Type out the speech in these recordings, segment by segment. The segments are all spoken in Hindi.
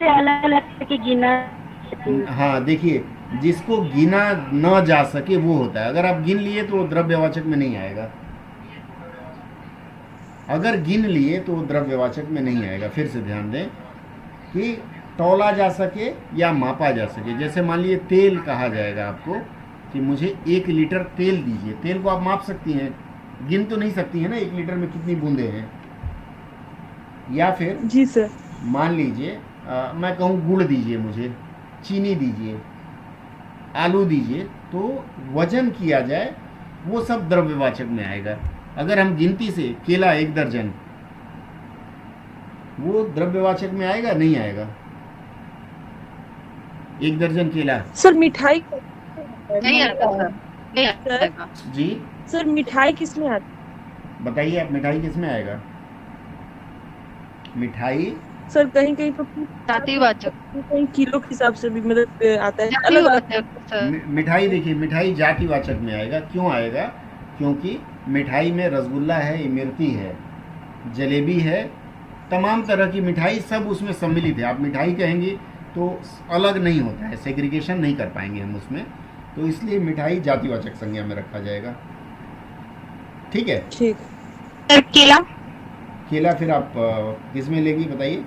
से अलग अलग करके गिना। हाँ देखिए, जिसको गिना न जा सके वो होता है। अगर आप गिन लिए तो वो द्रव्यवाचक में नहीं आएगा। अगर गिन लिए तो वो द्रव्यवाचक में नहीं आएगा। फिर से ध्यान दें कि तौला जा सके या मापा जा सके। जैसे मान लीजिए तेल कहा जाएगा आपको कि मुझे 1 लीटर तेल दीजिए। तेल को आप माप सकती हैं, गिन तो नहीं सकती हैं ना 1 लीटर में कितनी बूंदे हैं। या फिर जी सर। मान लीजिए मैं कहूँ गुड़ दीजिए मुझे, चीनी दीजिए, आलू दीजिए, तो वजन किया जाए वो सब द्रव्यवाचक में आएगा। अगर हम गिनती से केला 1 दर्जन, वो द्रव्यवाचक में आएगा नहीं आएगा? 1 दर्जन केला। सर मिठाई किसमें आता है? नहीं आता सर, नहीं सर आएगा। जी सर मिठाई किसमें आती बताइए आप, मिठाई किस में आएगा? मिठाई है? सर कहीं कहीं तो जातिवाचक। कहीं किलो के हिसाब से भी मतलब आता है अलग अलग। जातिवाचक सर। मिठाई देखिए, मिठाई जातिवाचक में आएगा। क्यों आएगा? क्योंकि मिठाई में रसगुल्ला है, इमरती है, जलेबी है, तमाम तरह की मिठाई सब उसमें सम्मिलित है। आप मिठाई कहेंगे तो अलग नहीं होता है, सेग्रीगेशन नहीं कर पाएंगे हम उसमें। तो इसलिए मिठाई जातिवाचक संज्ञा में रखा जाएगा। ठीक है। ठीक। सर केला। केला फिर आप किस में लेंगी बताइए?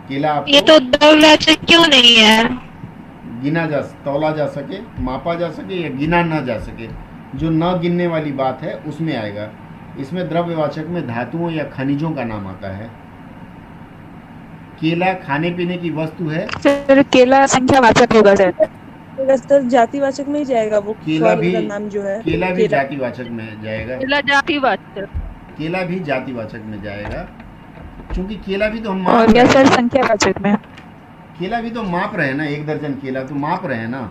केला ये आपको तो द्रव्यवाचक क्यों नहीं है? गिना जा, तौला जा सके, मापा जा सके या गिना ना जा सके, जो न गिनने वाली बात है उसमें आएगा। इसमें द्रव्यवाचक में धातुओं या खनिजों का नाम आता है। केला खाने पीने की वस्तु है। सर केला संख्यावाचक होगा सर। सर जातिवाचक में ही जाएगा वो केला फल भी का नाम जो है केला भी केला। जातिवाचक में जाएगा। केला जातिवाचक। केला भी जातिवाचक में जाएगा, क्योंकि केला भी तो हम माप और रहे या हैं सर ना। संख्यावाचक में। केला भी तो माप रहे हैं ना, 1 दर्जन केला तो माप रहे हैं ना,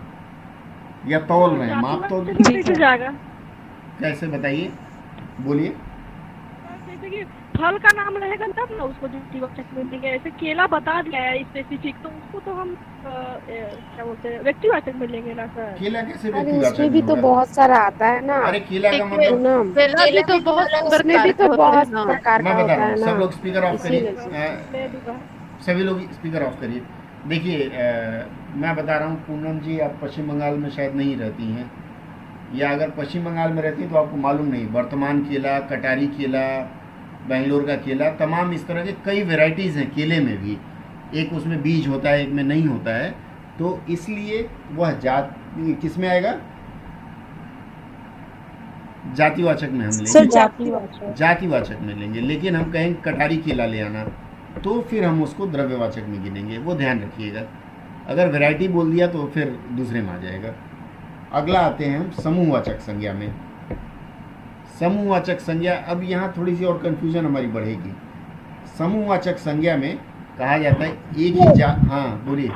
या तौल रहे हैं। माप तो जी कैसे जाएगा? कैसे बताइए, बोलिए। जैसे कि फल का नाम रहेगा तब ना उसको जातिवाचक में लेंगे। ऐसे केला बता दिया है स्पेसिफिक, तो उसको तो हम क्या बोलते हैं, व्यक्तिवाचक में लेंगे ना सर। केला कैसे अरे व्यक्तिवाचक उसमें में भी तो होगा? बहुत सारा आता है ना। अरे केला का देखिए, मतलब, पूनम, केला भी तो बहुत उसमें प्रकार भी के तो होते हैं बहुत ना। प्रकार मैं का बता होता रहा है हूँ, ना, सब लोग स्पीकर ऑफ करिए। इसीलिए से। मैं दूंगा। सभी लोग स्पीकर ऑफ करिए। देखिए मैं बता रहा हूँ, पूनम जी आप पश्चिम बंगाल में शायद नहीं रहती हैं, या अगर पश्चिम बंगाल में रहती हैं तो आपको मालूम नहीं। वर्तमान केला, कटारी केला, बेंगलोर का केला, तमाम इस तरह के कई वेराइटीज़ हैं केले में भी। एक उसमें बीज होता है, एक में नहीं होता है। तो इसलिए वह जात किस में आएगा? जातिवाचक में हम सर लेंगे, जातिवाचक। जातिवाचक में लेंगे। लेकिन हम कहें कटारी केला ले आना, तो फिर हम उसको द्रव्यवाचक में गिनेंगे, वो ध्यान रखिएगा। अगर वैरायटी बोल दिया तो फिर दूसरे में आ जाएगा। अगला आते हैं हम समूहवाचक संज्ञा में। समूहवाचक संज्ञा, अब यहाँ थोड़ी सी और कन्फ्यूजन हमारी बढ़ेगी। समूहवाचक संज्ञा में कहा जाता है एक ही हाँ बोलिए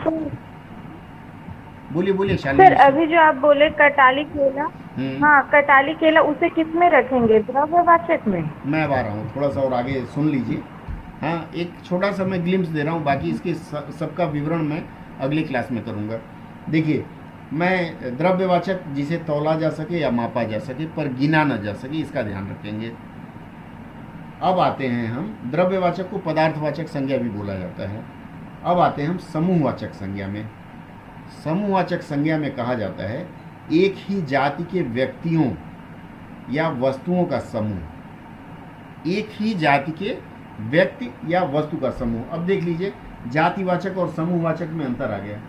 बोलिए बोलिए सर शालिनी। अभी जो आप बोले कटाली केला, हाँ कटाली केला, उसे किस में रखेंगे, द्रव्यवाचक में? मैं अब आ रहा हूँ, थोड़ा सा और आगे सुन लीजिए। हाँ, एक छोटा सा मैं ग्लिम्स दे रहा हूँ, बाकी इसके सबका विवरण मैं अगली क्लास में करूँगा। देखिए, मैं द्रव्यवाचक जिसे तौला जा सके या मापा जा सके पर गिना न जा सके, इसका ध्यान रखेंगे। अब आते हैं हम, द्रव्यवाचक को पदार्थवाचक संज्ञा भी बोला जाता है। अब आते हैं हम समूहवाचक संज्ञा में। समूहवाचक संज्ञा में कहा जाता है एक ही जाति के व्यक्तियों या वस्तुओं का समूह। एक ही जाति के व्यक्ति या वस्तु का समूह। अब देख लीजिए, जातिवाचक और समूहवाचक में अंतर आ गया।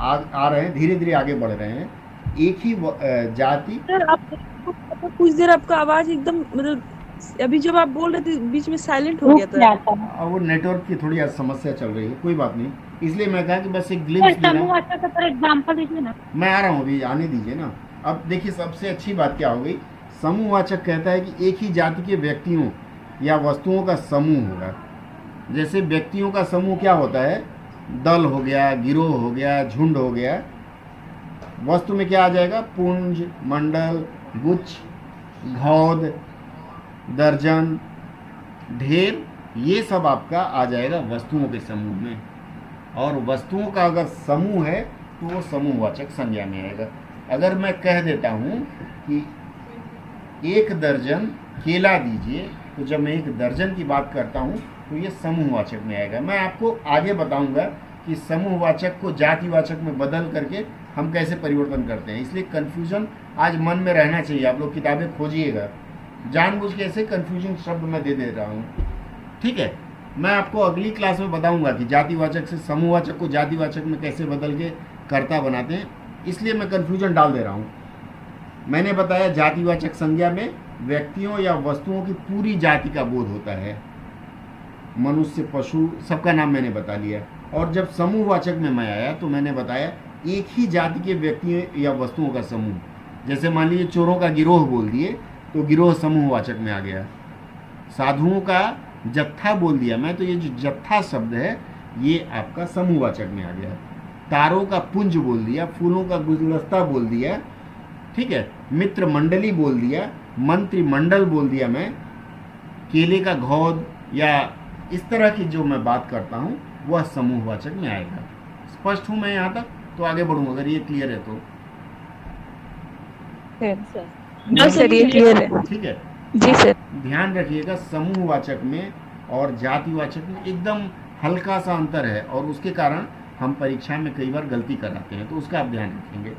आ रहे हैं, धीरे धीरे आगे बढ़ रहे हैं। एक ही जाति। सर आप कुछ देर आपका आवाज एकदम मतलब अभी जब आप बोल रहे थे बीच में साइलेंट हो गया था। अब वो नेटवर्क की थोड़ी समस्या चल रही है, कोई बात नहीं। इसलिए मैं कहा कि बस एक ग्लिम्स देना। समूहवाचक का एग्जांपल दीजिए ना। मैं आ रहा हूँ, अभी आने दीजिए ना। अब देखिए, सबसे अच्छी बात क्या हो गई, समूहवाचक कहता है कि एक ही जाति के व्यक्तियों या वस्तुओं का समूह होगा। जैसे व्यक्तियों का समूह क्या होता है, दल हो गया, गिरोह हो गया, झुंड हो गया। वस्तु में क्या आ जाएगा, पुंज, मंडल, गुच्छ, घौद, दर्जन, ढेर, ये सब आपका आ जाएगा वस्तुओं के समूह में। और वस्तुओं का अगर समूह है तो वो समूहवाचक संज्ञा में आएगा। अगर मैं कह देता हूँ कि 1 दर्जन केला दीजिए, तो जब मैं 1 दर्जन की बात करता हूँ तो ये समूहवाचक में आएगा। मैं आपको आगे बताऊंगा कि समूहवाचक को जातिवाचक में बदल करके हम कैसे परिवर्तन करते हैं, इसलिए कन्फ्यूजन आज मन में रहना चाहिए। आप लोग किताबें खोजिएगा, जानबूझ के ऐसे कन्फ्यूजन शब्द मैं दे रहा हूँ, ठीक है। मैं आपको अगली क्लास में बताऊंगा कि जातिवाचक से समूहवाचक को जातिवाचक में कैसे बदल के कर्ता बनाते हैं, इसलिए मैं कन्फ्यूजन डाल दे रहा हूँ। मैंने बताया जातिवाचक संज्ञा में व्यक्तियों या वस्तुओं की पूरी जाति का बोध होता है, मनुष्य, पशु, सबका नाम मैंने बता लिया। और जब समूहवाचक में मैं आया तो मैंने बताया एक ही जाति के व्यक्तियों या वस्तुओं का समूह, जैसे मान लीजिए चोरों का गिरोह बोल दिए तो गिरोह समूहवाचक में आ गया। साधुओं का जत्था बोल दिया मैं, तो ये जो जत्था शब्द है ये आपका समूहवाचक में आ गया। तारों का पुंज बोल दिया, फूलों का गुलदस्ता बोल दिया, ठीक है, मित्र मंडली बोल दिया, मंत्रिमंडल बोल दिया मैं, केले का घौद या इस तरह की जो मैं बात करता हूँ वह समूहवाचक में आएगा। स्पष्ट हूँ मैं यहाँ तक? तो आगे बढ़ूँ अगर ये क्लियर है तो। जी सर, ये क्लियर है। ठीक है जी सर। ध्यान रखिएगा, समूहवाचक में और जातिवाचक में एकदम हल्का सा अंतर है और उसके कारण हम परीक्षा में कई बार गलती कराते हैं, तो उसका आप ध्यान रखेंगे,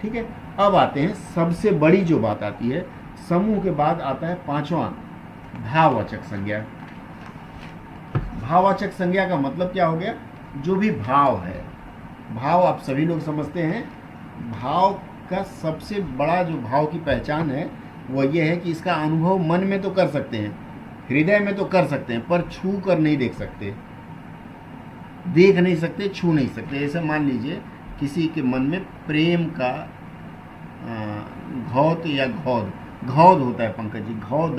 ठीक है। अब आते हैं सबसे बड़ी जो बात आती है, समूह के बाद आता है पांचवा भाववाचक संज्ञा। भाववाचक संज्ञा का मतलब क्या हो गया? जो भी भाव है, भाव आप सभी लोग समझते हैं। भाव का सबसे बड़ा जो भाव की पहचान है वो ये है कि इसका अनुभव मन में तो कर सकते हैं, हृदय में तो कर सकते हैं, पर छू कर नहीं देख सकते, देख नहीं सकते, छू नहीं सकते। जैसे मान लीजिए किसी के मन में प्रेम का घौत या घौद, घौद होता है पंकज जी, घौद,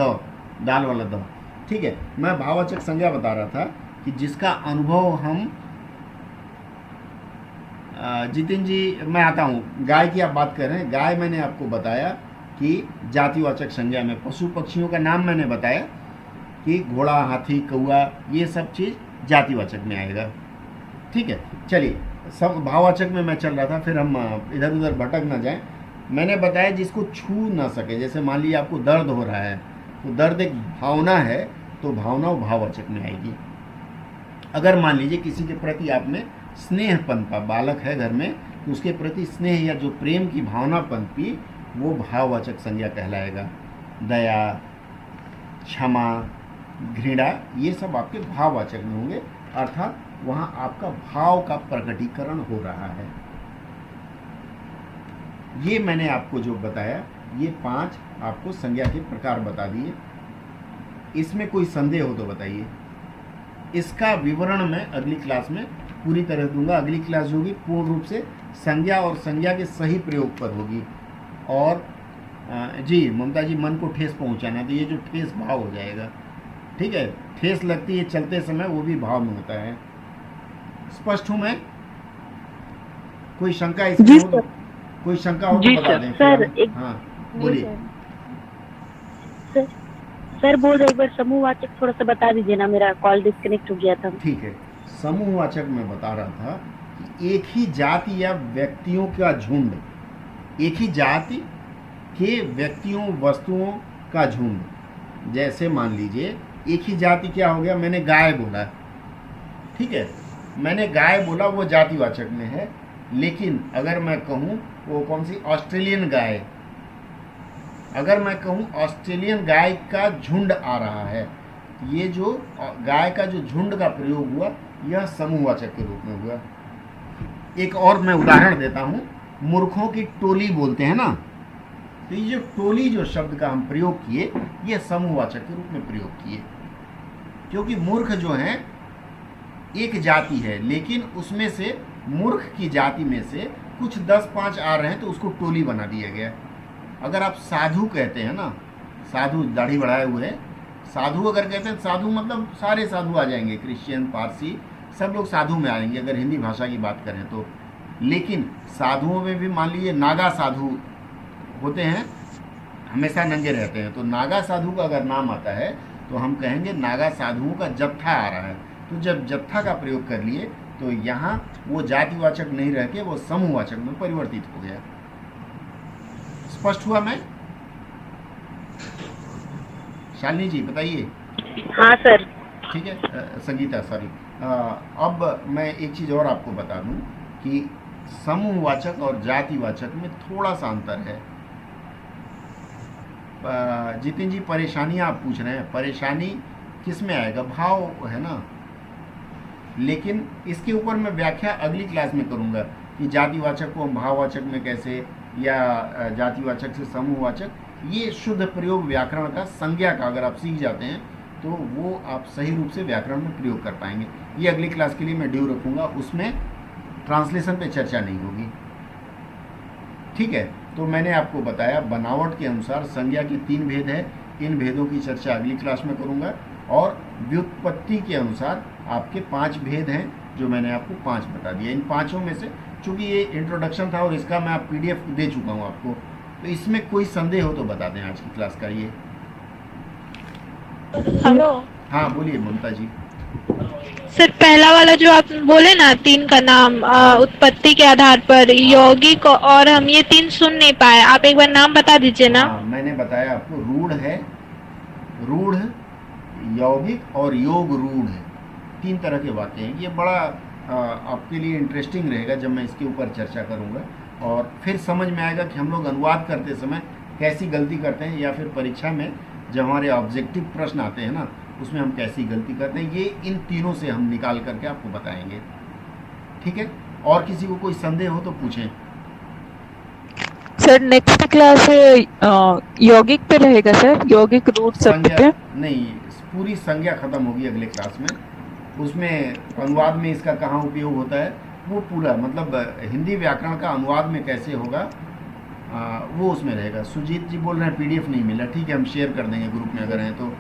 दाल वाला द, ठीक है। मैं भाववाचक संज्ञा बता रहा था कि जिसका अनुभव हम जितिन जी, मैं आता हूँ, गाय की आप बात कर रहे हैं। गाय मैंने आपको बताया कि जातिवाचक संज्ञा में, पशु पक्षियों का नाम मैंने बताया कि घोड़ा, हाथी, कौआ, ये सब चीज़ जातिवाचक में आएगा, ठीक है। चलिए, सब भाववाचक में मैं चल रहा था, फिर हम इधर उधर भटक ना जाएं। मैंने बताया जिसको छू ना सके, जैसे मान लीजिए आपको दर्द हो रहा है, तो दर्द एक भावना है, तो भावना वो भाववाचक में आएगी। अगर मान लीजिए किसी के प्रति आप में स्नेह पनपा, बालक है घर में, तो उसके प्रति स्नेह या जो प्रेम की भावना पनपी, वो भाववाचक संज्ञा कहलाएगा। दया, क्षमा, घृणा, ये सब आपके भाववाचक में होंगे, अर्थात वहाँ आपका भाव का प्रकटीकरण हो रहा है। ये मैंने आपको जो बताया, ये 5 आपको संज्ञा के प्रकार बता दिए। इसमें कोई संदेह हो तो बताइए। इसका विवरण मैं अगली क्लास में पूरी तरह दूंगा। अगली क्लास जो होगी पूर्ण रूप से संज्ञा और संज्ञा के सही प्रयोग पर होगी। और जी ममता जी, मन को ठेस पहुंचाना, तो ये जो ठेस भाव हो जाएगा, ठीक है। ठेस लगती है चलते समय, वो भी भाव में होता है। स्पष्ट हूँ मैं? कोई शंका इसमें हो तो, कोई शंका हो तो बता दें। सर एक, हाँ बोलिए सर बोल एक बार समूहवाचक थोड़ा सा बता दीजिए ना, मेरा कॉल डिस्कनेक्ट हो गया था। ठीक है, समूहवाचक में बता रहा था कि एक ही जाति या व्यक्तियों का झुंड, एक ही जाति के व्यक्तियों वस्तुओं का झुंड। जैसे मान लीजिए एक ही जाति क्या हो गया, मैंने गाय बोला, ठीक है, मैंने गाय बोला, वो जातिवाचक में है। लेकिन अगर मैं कहूँ वो कौन सी, ऑस्ट्रेलियन गाय, अगर मैं कहूँ ऑस्ट्रेलियन गाय का झुंड आ रहा है, ये जो गाय का जो झुंड का प्रयोग हुआ, यह समूहवाचक के रूप में हुआ। एक और मैं उदाहरण देता हूँ, मूर्खों की टोली बोलते हैं ना, तो ये जो टोली जो शब्द का हम प्रयोग किए, ये समूहवाचक के रूप में प्रयोग किए, क्योंकि मूर्ख जो हैं एक जाति है, लेकिन उसमें से मूर्ख की जाति में से कुछ 10-5 आ रहे हैं, तो उसको टोली बना दिया गया। अगर आप साधु कहते हैं ना, साधु दाढ़ी बढ़ाए हुए, साधु अगर कहते हैं, साधु मतलब सारे साधु आ जाएंगे, क्रिश्चियन, पारसी, सब लोग साधु में आएंगे अगर हिंदी भाषा की बात करें तो। लेकिन साधुओं में भी मान लीजिए नागा साधु होते हैं, हमेशा नंगे रहते हैं, तो नागा साधु का अगर नाम आता है तो हम कहेंगे नागा साधुओं का जत्था आ रहा है। तो जब जत्था का प्रयोग कर लिए तो यहाँ वो जातिवाचक नहीं रह के वो समूहवाचक में परिवर्तित हो गया। स्पष्ट हुआ मैं? शालिनी जी बताइए। हाँ सर, ठीक है संगीता, सॉरी। अब मैं एक चीज़ और आपको बता दूं कि समूहवाचक और जातिवाचक में थोड़ा सा अंतर है। जितिन जी, परेशानियां आप पूछ रहे हैं, परेशानी किस में आएगा? भाव है ना। लेकिन इसके ऊपर मैं व्याख्या अगली क्लास में करूंगा कि जातिवाचक को हम भाववाचक में कैसे, या जातिवाचक से समूहवाचक। ये शुद्ध प्रयोग व्याकरण का, संज्ञा का अगर आप सीख जाते हैं तो वो आप सही रूप से व्याकरण में प्रयोग कर पाएंगे। ये अगली क्लास के लिए मैं ड्यू रखूंगा, उसमें ट्रांसलेशन पे चर्चा नहीं होगी। ठीक है, तो मैंने आपको बताया बनावट के अनुसार संज्ञा के 3 भेद है। इन भेदों की चर्चा अगली क्लास में करूंगा। और व्युत्पत्ति के अनुसार आपके 5 भेद हैं, जो मैंने आपको 5 बता दिया। इन 5 में से चूंकि ये इंट्रोडक्शन था और इसका मैं PDF दे चुका हूँ आपको, तो इसमें कोई संदेह हो तो बता दें आज की क्लास का। ये हेलो। हाँ बोलिए ममता जी। सर पहला वाला जो आप बोले ना 3 का नाम, उत्पत्ति के आधार पर यौगिक, और हम ये 3 सुन नहीं पाए, आप एक बार नाम बता दीजिए ना। हाँ, मैंने बताया आपको, रूढ़ है, रूढ़, यौगिक और योग रूढ़ है। 3 तरह के वाक्य हैं। ये बड़ा आपके लिए इंटरेस्टिंग रहेगा जब मैं इसके ऊपर चर्चा करूंगा, और फिर समझ में आएगा कि हम लोग अनुवाद करते समय कैसी गलती करते हैं, या फिर परीक्षा में जब हमारे ऑब्जेक्टिव प्रश्न आते हैं ना, उसमें हम कैसी गलती करते हैं। ये इन तीनों से हम निकाल करके आपको बताएंगे। ठीक है, और किसी को कोई संदेह हो तो पूछें। सर नेक्स्ट क्लास यौगिक पे रहेगा सर, यौगिक रूट शब्द पे? नहीं, पूरी संज्ञा खत्म होगी अगले क्लास में। उसमें अनुवाद में इसका कहाँ उपयोग होता है वो पूरा, मतलब हिंदी व्याकरण का अनुवाद में कैसे होगा वो उसमें रहेगा। सुजीत जी बोल रहे हैं PDF नहीं मिला। ठीक है, हम शेयर कर देंगे ग्रुप में अगर हैं तो।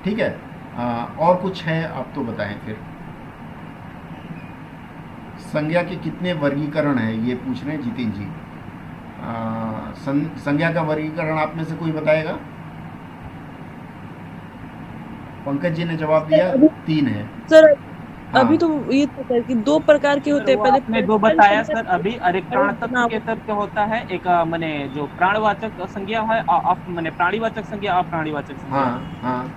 ठीक है, और कुछ है आप तो बताएं फिर। संज्ञा के कितने वर्गीकरण है ये पूछ रहे हैं जितिन जी। संज्ञा का वर्गीकरण आप में से कोई बताएगा? पंकज जी ने जवाब दिया 3 है सर। हाँ। अभी तो ये तो है कि 2 प्रकार के होते हैं। पहले आपने 2 बताया सर अभी। अरेक प्राणतत्व के तर्क होता है, एक माने जो प्राणवाचक संज्ञा है, माने प्राणीवाचक संज्ञा, अप्राणीवाचक संज्ञा। हाँ हाँ,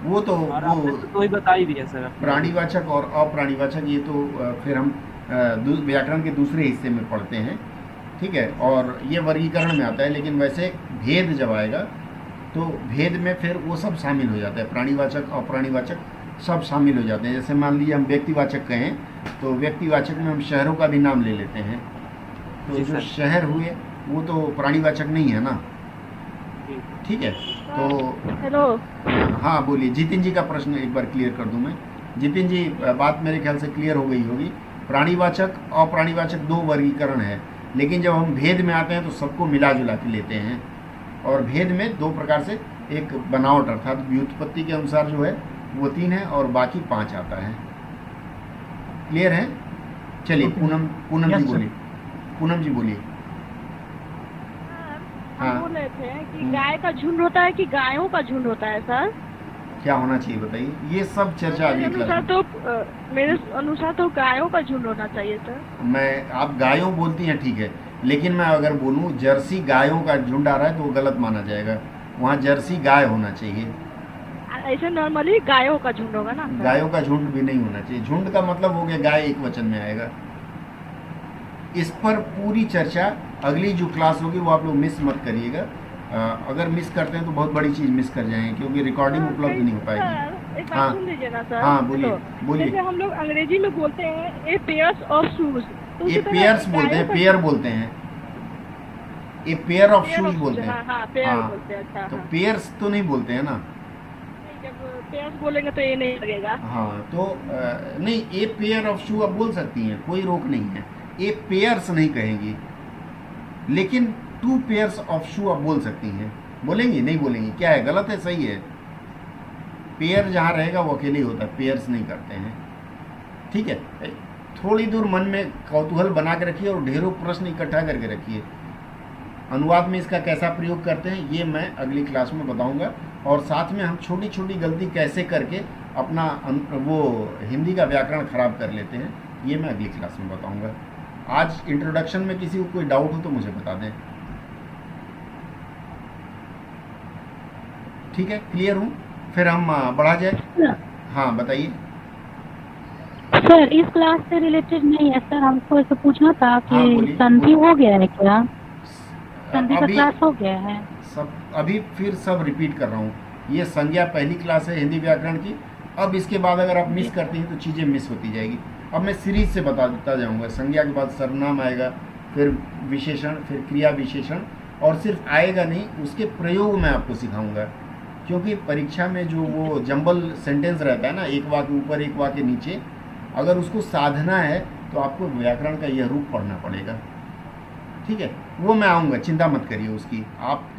वो तो वो ही बता ही दिया सर। प्राणीवाचक और अप्राणीवाचक ये तो फिर हम व्याकरण के दूसरे हिस्से में पढ़ते हैं। ठीक है, और ये वर्गीकरण में आता है। लेकिन वैसे भेद जब आएगा तो भेद में फिर वो सब शामिल हो जाता है, प्राणीवाचक अप्राणीवाचक सब शामिल हो जाते हैं। जैसे मान लीजिए हम व्यक्तिवाचक कहें तो व्यक्तिवाचक में हम शहरों का भी नाम ले लेते हैं, तो जो शहर हुए वो तो प्राणीवाचक नहीं है ना। ठीक है, तो हेलो। हाँ बोलिए। जितिन जी का प्रश्न एक बार क्लियर कर दूं मैं। जितिन जी, बात मेरे ख्याल से क्लियर हो गई होगी। प्राणीवाचक अप्राणीवाचक 2 वर्गीकरण है, लेकिन जब हम भेद में आते हैं तो सबको मिला जुला के लेते हैं। और भेद में 2 प्रकार से, एक बनावट अर्थात व्युत्पत्ति के अनुसार जो है वो 3 है, और बाकी 5 आता है। क्लियर है? चलिए पूनम जी बोलिए। पूनम जी बोलिए। हम बोल रहे थे कि गाय का झुंड होता है कि गायों का झुंड होता है सर? क्या होना चाहिए बताइए? ये सब चर्चा अगली क्लास में। मेरे अनुसार तो गायों का झुंड होना चाहिए सर। आप गायों बोलती हैं ठीक है, लेकिन मैं अगर बोलूं जर्सी गायों का झुंड आ रहा है तो वो गलत माना जाएगा। वहाँ जर्सी गाय होना चाहिए। ऐसे नॉर्मली गायों का झुंड होगा ना? गायों का झुंड भी नहीं होना चाहिए। झुंड का मतलब हो गया गाय एक वचन में आएगा। इस पर पूरी चर्चा अगली जो क्लास होगी वो आप लोग मिस मत करिएगा। अगर मिस करते हैं तो बहुत बड़ी चीज़ मिस कर जाएंगे, क्योंकि रिकॉर्डिंग उपलब्ध नहीं हो पाएगी। एक बात सुन लीजिए ना सर। हाँ बोलिए बोलिए। जैसे हम लोग अंग्रेजी में बोलते हैं ए पेयर्स ऑफ शूज, तो ये पेयर्स बोलते हैं, पेयर बोलते हैं, ये पेयर ऑफ शूज बोलते हैं। हाँ, पेयर बोलते हैं। अच्छा, तो पेयर्स तो नहीं बोलते हैं ना। जब पेयर्स बोलेंगे तो ये नहीं लगेगा। हाँ तो नहीं, ए पेयर ऑफ शू आप बोल सकती हैं, कोई रोक नहीं है। ए पेयर्स नहीं कहेंगी, लेकिन 2 पेयर्स ऑफ शू आप बोल सकती हैं। बोलेंगी? नहीं बोलेंगी। क्या है, गलत है सही है? पेयर जहाँ रहेगा वो अकेले ही होता है, पेयर्स नहीं करते हैं। ठीक है, थोड़ी दूर मन में कौतूहल बना के रखिए और ढेरों प्रश्न इकट्ठा करके रखिए। अनुवाद में इसका कैसा प्रयोग करते हैं ये मैं अगली क्लास में बताऊंगा, और साथ में हम छोटी छोटी गलती कैसे करके अपना वो हिंदी का व्याकरण खराब कर लेते हैं ये मैं अगली क्लास में बताऊंगा। आज इंट्रोडक्शन में किसी को कोई डाउट हो तो मुझे बता दें। ठीक है, क्लियर हूँ? फिर हम बढ़ा जाए। हाँ बताइए। सर इस क्लास से रिलेटेड नहीं है सर, हमको ऐसे पूछना था हाँ, कि बोलिए। संधि हो गया है क्या? संधि का अभी क्लास हो गया है? अभी फिर सब रिपीट कर रहा हूँ। ये संज्ञा पहली क्लास है हिंदी व्याकरण की। अब इसके बाद अगर आप मिस करते हैं तो चीज़ें मिस होती जाएगी। अब मैं सीरीज से बताता जाऊँगा। संज्ञा के बाद सर्वनाम आएगा, फिर विशेषण, फिर क्रिया विशेषण, और सिर्फ आएगा नहीं, उसके प्रयोग मैं आपको सिखाऊंगा। क्योंकि परीक्षा में जो वो जंबल सेंटेंस रहता है ना, एक वाक्य ऊपर एक वाक्य नीचे, अगर उसको साधना है तो आपको व्याकरण का यह रूप पढ़ना पड़ेगा। ठीक है, वो मैं आऊँगा, चिंता मत करिए उसकी। आप